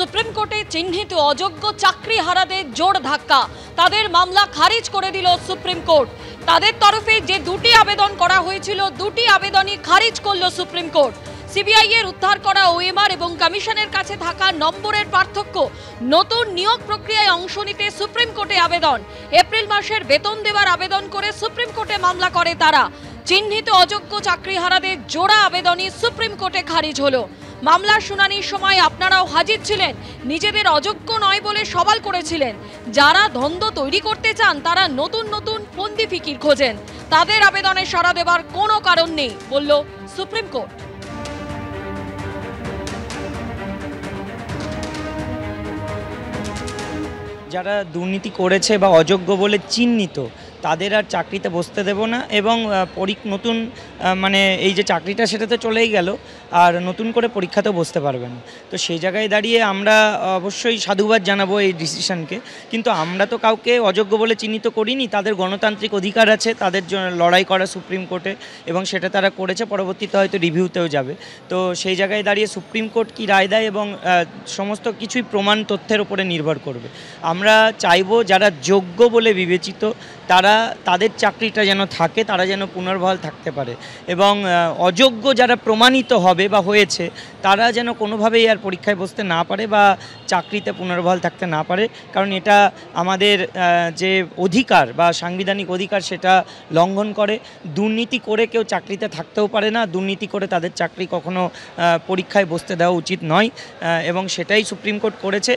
Supreme কোর্টে চিহ্নিত অযোগ্য চাকরিহারাদের জোর ধাক্কা, তাদের মামলা খারিজ করে দিল সুপ্রিম কোর্ট। তাদের তরফে যে দুটি আবেদন করা হয়েছিল, দুটি আবেদনই খারিজ করল সুপ্রিম কোর্ট। সিবিআই এর উদ্ধার করা ওএমআর এবং কমিশনের কাছে থাকা নম্বরের পার্থক্য, নতুন নিয়োগ প্রক্রিয়ায় অংশ নিতে সুপ্রিম কোর্টে আবেদন, এপ্রিল মাসের বেতন দেওয়ার আবেদন করে সুপ্রিম কোর্টে মামলা করে তারা। চিহ্নিত অযোগ্য চাকরিহারাদের জোড়া আবেদনই সুপ্রিম কোর্টে খারিজ হলো। মামলার শুনানির সময় আপনারাও হাজির ছিলেন, নিজেদের অযোগ্য নয় বলে সওয়াল করেছিলেন। যারা দ্বন্দ্ব তৈরি করতে চান তারা নতুন নতুন ফন্দি ফিকির খোঁজেন, তাদের আবেদনে সাড়া দেবার কোনো কারণ নেই বলল সুপ্রিম কোর্ট। যারা দুর্নীতি করেছে বা অযোগ্য বলে চিহ্নিত তাদের আর চাকরিতে বসতে দেব না, এবং নতুন এই যে চাকরিটা সেটা তো চলেই গেল, আর নতুন করে পরীক্ষাতেও বসতে পারবে না। তো সেই জায়গায় দাঁড়িয়ে আমরা অবশ্যই সাধুবাদ জানাবো এই ডিসিশনকে, কিন্তু আমরা তো কাউকে অযোগ্য বলে চিহ্নিত করিনি। তাদের গণতান্ত্রিক অধিকার আছে তাদের জন্য লড়াই করা সুপ্রিম কোর্টে, এবং সেটা তারা করেছে, পরবর্তীতে হয়তো রিভিউতেও যাবে। তো সেই জায়গায় দাঁড়িয়ে সুপ্রিম কোর্ট কী রায় দেয় এবং সমস্ত কিছুই প্রমাণ তথ্যের উপরে নির্ভর করবে। আমরা চাইবো যারা যোগ্য বলে বিবেচিত তাদের চাকরিটা যেন থাকে, তারা যেন পুনর্বহাল থাকতে পারে, এবং অযোগ্য যারা প্রমাণিত হবে বা হয়েছে তারা যেন কোনোভাবেই আর পরীক্ষায় বসতে না পারে বা চাকরিতে পুনর্বহাল থাকতে না পারে। কারণ এটা আমাদের যে অধিকার বা সাংবিধানিক অধিকার সেটা লঙ্ঘন করে। দুর্নীতি করে কেউ চাকরিতে থাকতেও পারে না, দুর্নীতি করে তাদের চাকরি কখনো পরীক্ষায় বসতে দেওয়া উচিত নয়, এবং সেটাই সুপ্রিম কোর্ট করেছে।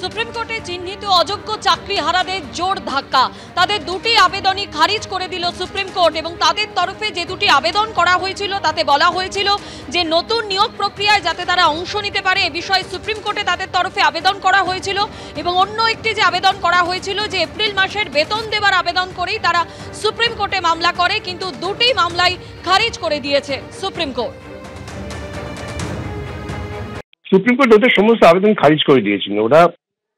সুপ্রিম কোর্টে চিহ্নিত অযোগ্য চাকরিহারাদের জোর ধাক্কা, তাদের দুটি আবেদনই খারিজ করে দিল সুপ্রিম কোর্ট। এবং তাদের তরফে যে দুটি আবেদন করা হয়েছিল তাতে বলা হয়েছিল যে নতুন নিয়োগ প্রক্রিয়ায় যাতে তারা অংশ নিতে পারে এ বিষয়ে সুপ্রিম কোর্টে তাদের তরফে আবেদন করা হয়েছিল। এবং অন্য একটি যে আবেদন করা হয়েছিল যে এপ্রিল মাসের বেতন দেওয়ার আবেদন করেই তারা সুপ্রিম কোর্টে মামলা করে, কিন্তু দুটি মামলাই খারিজ করে দিয়েছে সুপ্রিম কোর্ট। সুপ্রিম কোর্ট ওদের সমস্ত আবেদন খারিজ করে দিয়েছিল। ওরা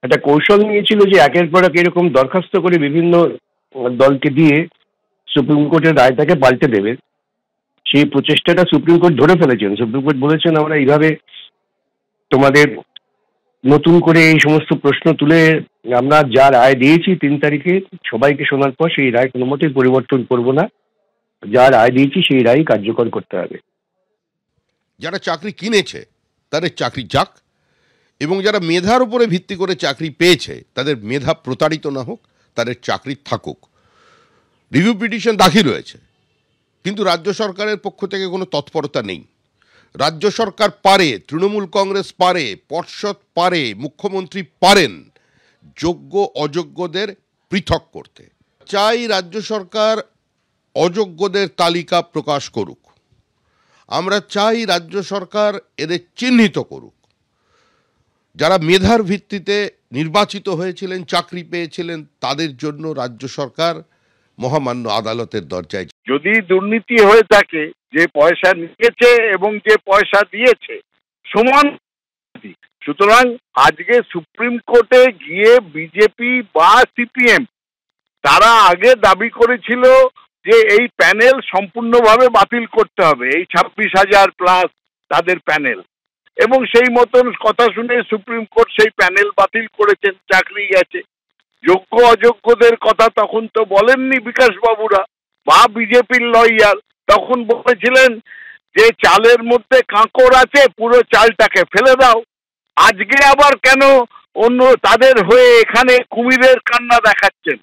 একটা কৌশল নিয়েছিল যে একের পর এক এরকম দরখাস্ত করে বিভিন্ন দলকে দিয়ে সুপ্রিম কোর্টের রায়টাকে পাল্টে দেবে। সেই প্রচেষ্টাটা সুপ্রিম কোর্ট ধরে ফেলেছেন। সুপ্রিম কোর্ট বলেছেন আমরা এইভাবে তোমাদের নতুন করে এই সমস্ত প্রশ্ন তুলে আমরা যা রায় দিয়েছি 3 তারিখে সবাইকে শোনার পর সেই রায় কোনো মতেই পরিবর্তন করব না, যা রায় দিয়েছি সেই রায় কার্যকর করতে হবে। যারা চাকরি কিনেছে তাদের চাকরি যাক, এবং যারা মেধার উপরে ভিত্তি করে চাকরি পেয়েছে তাদের মেধা প্রতারিত না হোক, তাদের চাকরি থাকুক। রিভিউ পিটিশন দাখিল হয়েছে, কিন্তু রাজ্য সরকারের পক্ষ থেকে কোনো তৎপরতা নেই। রাজ্য সরকার পারে, তৃণমূল কংগ্রেস পারে, পর্ষদ পারে, মুখ্যমন্ত্রী পারেন যোগ্য অযোগ্যদের পৃথক করতে। চাই রাজ্য সরকার অযোগ্যদের তালিকা প্রকাশ করুক। আমরা চাই রাজ্য সরকার এদের চিহ্নিত করুক। যারা মেধার ভিত্তিতে নির্বাচিত হয়েছিলেন, চাকরি পেয়েছিলেন, তাদের জন্য রাজ্য সরকার মহামান্য আদালতের দরজায়। যদি দুর্নীতি হয়ে থাকে, যে পয়সা নিয়েছে এবং যে পয়সা দিয়েছে সমান, সুতরাং আজকে সুপ্রিম কোর্টে গিয়ে বিজেপি বা সিপিএম তারা আগে দাবি করেছিল যে এই প্যানেল সম্পূর্ণভাবে বাতিল করতে হবে, এই 26,000 প্লাস তাদের প্যানেল, এবং সেই মতন কথা শুনে সুপ্রিম কোর্ট সেই প্যানেল বাতিল করেছেন, চাকরি গেছে। যোগ্য অযোগ্যদের কথা তখন তো বলেননি বিকাশ বাবুরা বা বিজেপির লয়ার, তখন বলেছিলেন যে চালের মধ্যে কাঁকড় আছে, পুরো চালটাকে ফেলে দাও। আজকে আবার কেন অন্য তাদের হয়ে এখানে কুমিরের কান্না দেখাচ্ছেন?